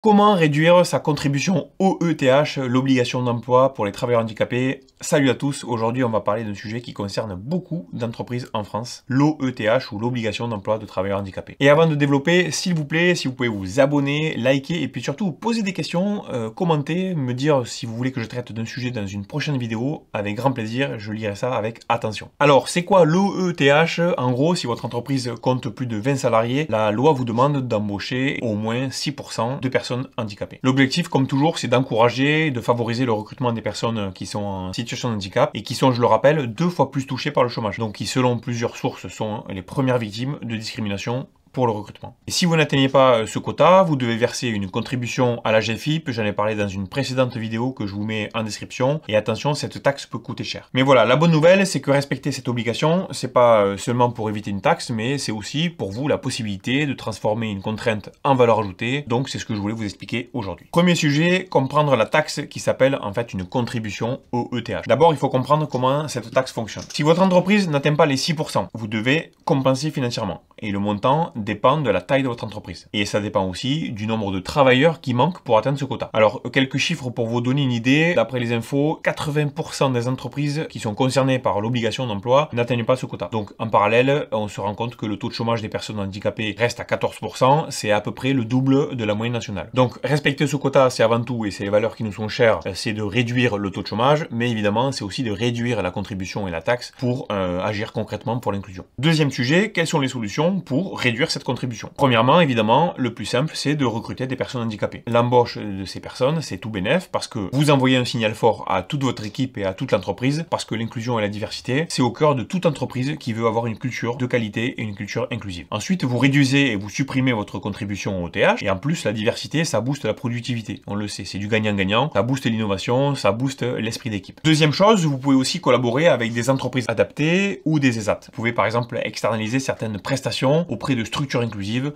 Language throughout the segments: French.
Comment réduire sa contribution OETH, l'obligation d'emploi pour les travailleurs handicapés? Salut à tous, aujourd'hui on va parler d'un sujet qui concerne beaucoup d'entreprises en France, l'OETH ou l'obligation d'emploi de travailleurs handicapés. Et avant de développer, s'il vous plaît, si vous pouvez vous abonner, liker et puis surtout vous poser des questions, commenter, me dire si vous voulez que je traite d'un sujet dans une prochaine vidéo, avec grand plaisir, je lirai ça avec attention. Alors, c'est quoi l'OETH? En gros, si votre entreprise compte plus de 20 salariés, la loi vous demande d'embaucher au moins 6% de personnes handicapées. L'objectif, comme toujours, c'est d'encourager, de favoriser le recrutement des personnes qui sont en situation de handicap et qui sont, je le rappelle, 2 fois plus touchées par le chômage. Donc qui, selon plusieurs sources, sont les premières victimes de discrimination pour le recrutement. Et si vous n'atteignez pas ce quota, vous devez verser une contribution à la GFIP, j'en ai parlé dans une précédente vidéo que je vous mets en description, et attention, cette taxe peut coûter cher. Mais voilà, la bonne nouvelle, c'est que respecter cette obligation, c'est pas seulement pour éviter une taxe, mais c'est aussi pour vous la possibilité de transformer une contrainte en valeur ajoutée, donc c'est ce que je voulais vous expliquer aujourd'hui. Premier sujet, comprendre la taxe qui s'appelle en fait une contribution au ETH. D'abord, il faut comprendre comment cette taxe fonctionne. Si votre entreprise n'atteint pas les 6%, vous devez compenser financièrement, et le montant dépend de la taille de votre entreprise. Et ça dépend aussi du nombre de travailleurs qui manquent pour atteindre ce quota. Alors, quelques chiffres pour vous donner une idée. D'après les infos, 80% des entreprises qui sont concernées par l'obligation d'emploi n'atteignent pas ce quota. Donc, en parallèle, on se rend compte que le taux de chômage des personnes handicapées reste à 14%. C'est à peu près le double de la moyenne nationale. Donc, respecter ce quota, c'est avant tout, et c'est les valeurs qui nous sont chères, c'est de réduire le taux de chômage, mais évidemment, c'est aussi de réduire la contribution et la taxe pour agir concrètement pour l'inclusion. Deuxième sujet, quelles sont les solutions pour réduire cette contribution? Premièrement, évidemment, le plus simple, c'est de recruter des personnes handicapées. L'embauche de ces personnes, c'est tout bénef parce que vous envoyez un signal fort à toute votre équipe et à toute l'entreprise, parce que l'inclusion et la diversité, c'est au cœur de toute entreprise qui veut avoir une culture de qualité et une culture inclusive. Ensuite, vous réduisez et vous supprimez votre contribution au TH, et en plus, la diversité, ça booste la productivité. On le sait, c'est du gagnant-gagnant, ça booste l'innovation, ça booste l'esprit d'équipe. Deuxième chose, vous pouvez aussi collaborer avec des entreprises adaptées ou des ESAT. Vous pouvez par exemple externaliser certaines prestations auprès de structures inclusives,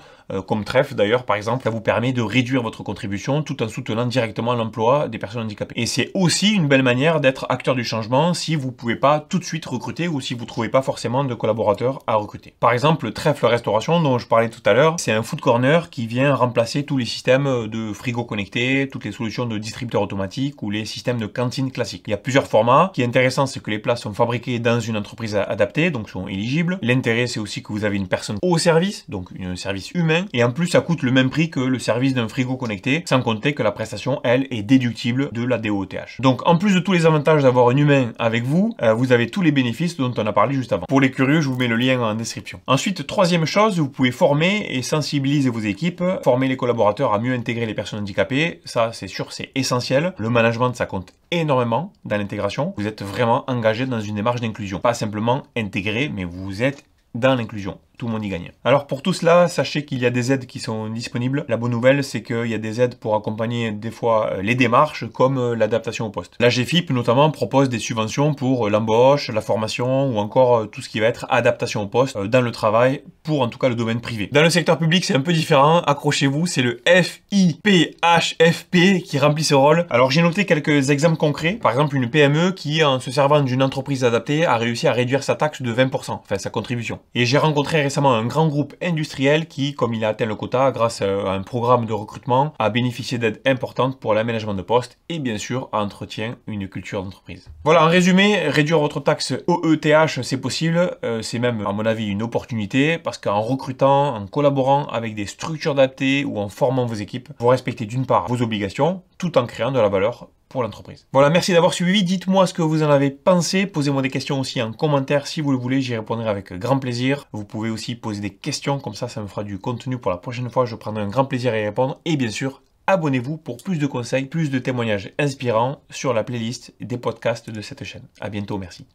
comme TREF d'ailleurs par exemple. Ça vous permet de réduire votre contribution tout en soutenant directement l'emploi des personnes handicapées. Et c'est aussi une belle manière d'être acteur du changement si vous ne pouvez pas tout de suite recruter ou si vous ne trouvez pas forcément de collaborateurs à recruter. Par exemple, TREF Restauration dont je parlais tout à l'heure, c'est un food corner qui vient remplacer tous les systèmes de frigo connectés, toutes les solutions de distributeurs automatiques ou les systèmes de cantine classiques. Il y a plusieurs formats. Ce qui est intéressant, c'est que les plats sont fabriqués dans une entreprise adaptée, donc sont éligibles. L'intérêt, c'est aussi que vous avez une personne au service, donc un service humain, et en plus ça coûte le même prix que le service d'un frigo connecté, sans compter que la prestation, elle, est déductible de la DOTH. Donc en plus de tous les avantages d'avoir un humain avec vous, vous avez tous les bénéfices dont on a parlé juste avant. Pour les curieux, je vous mets le lien en description. Ensuite, troisième chose, vous pouvez former et sensibiliser vos équipes, former les collaborateurs à mieux intégrer les personnes handicapées, ça c'est sûr, c'est essentiel. Le management, ça compte énormément dans l'intégration. Vous êtes vraiment engagé dans une démarche d'inclusion. Pas simplement intégré, mais vous êtes dans l'inclusion. Tout le monde y gagne. Alors pour tout cela, sachez qu'il y a des aides qui sont disponibles. La bonne nouvelle, c'est qu'il y a des aides pour accompagner des fois les démarches comme l'adaptation au poste. La GFIP notamment propose des subventions pour l'embauche, la formation ou encore tout ce qui va être adaptation au poste dans le travail pour en tout cas le domaine privé. Dans le secteur public, c'est un peu différent. Accrochez-vous, c'est le FIPHFP qui remplit ce rôle. Alors j'ai noté quelques exemples concrets. Par exemple, une PME qui, en se servant d'une entreprise adaptée, a réussi à réduire sa taxe de 20%, enfin sa contribution. Et j'ai rencontré récemment un grand groupe industriel qui, comme il a atteint le quota grâce à un programme de recrutement, a bénéficié d'aides importantes pour l'aménagement de postes et bien sûr entretient une culture d'entreprise. Voilà, en résumé, réduire votre taxe OETH, c'est possible, c'est même à mon avis une opportunité parce qu'en recrutant, en collaborant avec des structures adaptées ou en formant vos équipes, vous respectez d'une part vos obligations tout en créant de la valeur pour l'entreprise. Voilà, merci d'avoir suivi. Dites-moi ce que vous en avez pensé. Posez-moi des questions aussi en commentaire si vous le voulez. J'y répondrai avec grand plaisir. Vous pouvez aussi poser des questions. Comme ça me fera du contenu pour la prochaine fois. Je prendrai un grand plaisir à y répondre. Et bien sûr, abonnez-vous pour plus de conseils, plus de témoignages inspirants sur la playlist des podcasts de cette chaîne. À bientôt, merci.